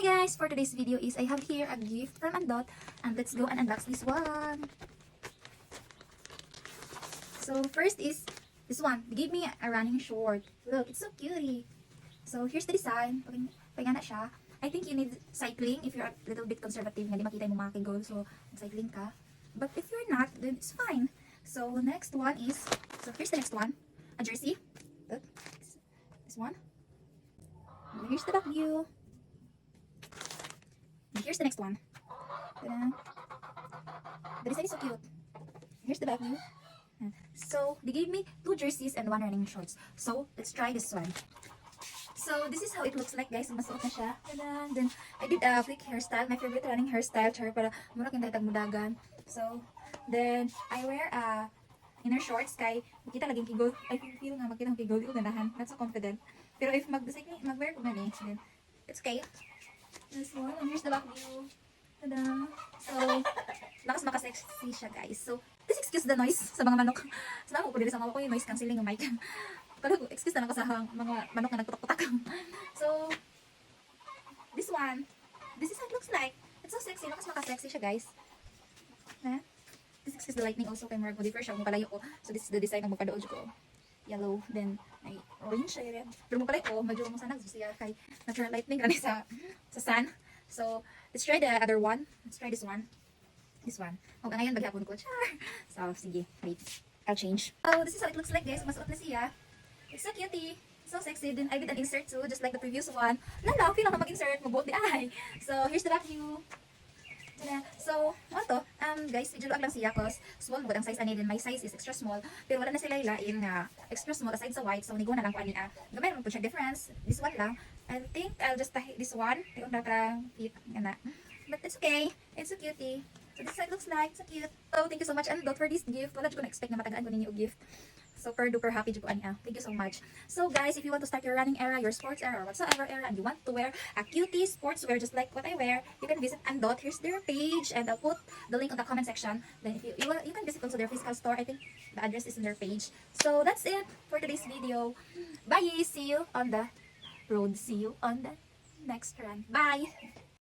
guys, for today's video is I have here a gift from Andot, and let's go and unbox this one. So first is this one. They gave me a running short. Look, it's so cutie. So here's the design. Pagana siya. I think you need cycling if you're a little bit conservative, hindi makita yung mga kigol, so cycling ka. But if you're not, then it's fine. So next one is, so here's the next one, a jersey. Look, this one. And here's the back view. And here's the next one. Ta-da. The design is so cute. Here's the back view. So they gave me 2 jerseys and 1 running shorts. So let's try this one. So this is how it looks like, guys. Masuot na siya. Ta-da. Then I did a quick hairstyle, my favorite running hairstyle, char para mura kang tagmudagan. So then I wear inner shorts kay makita laging kigol. I feel nga makita ng kigol, ganahan. Not so confident. Pero if mag-wear ko gani, then it's okay. This one, and here's the back view. Ta-da. So lakas makasexy siya, guys. So please excuse the noise sa mga manok. Sa mga ko dili sa mga ko yung noise cancelling yung mic. Pero excuse na lang ko sa mga manok na nagputak-putak. So this one, this is how it looks like. It's so sexy. Lakas makasexy siya, guys. Ha? This is the lightning also kay Mark. Different siya. Mapalayo ko. So this is the design ng magkadood ko. Yellow. Then ay orange siya rin. Pero mapalayo ko. Medyo mo sana siya kay natural lightning gani sa sun. So let's try the other one. Let's try this one. This one. Oh, ngayon maghapon ko. Char. So sige. Wait. I'll change. Oh, this is how it looks like, guys. Masuot na siya. It's so cutie. So sexy. Then I did an insert too, just like the previous one. Lala, feel lang na mag-insert. Mabuot di ay. So here's the back view. So, ano to? Guys, medyo luag lang siya cause small mo ang size ani, din my size is extra small. Pero wala na sila ilain na extra small aside sa white. So, nigo na lang ko ani. Gamay naman po siya difference. This one lang. I think I'll just tahi this one. Yung nakarang fit. But it's okay. It's so cutie. So, this side looks like. So cute. So, thank you so much, Andot, for this gift. Wala ko na-expect na matagaan ko ninyo gift. Super duper happy ko anya. Thank you so much. So guys, if you want to start your running era, your sports era, or whatsoever era, and you want to wear a cutie sportswear just like what I wear, you can visit Andot. Here's their page, and I'll put the link on the comment section. Then if you can visit also their physical store. I think the address is in their page. So that's it for today's video. Bye. See you on the road. See you on the next run. Bye.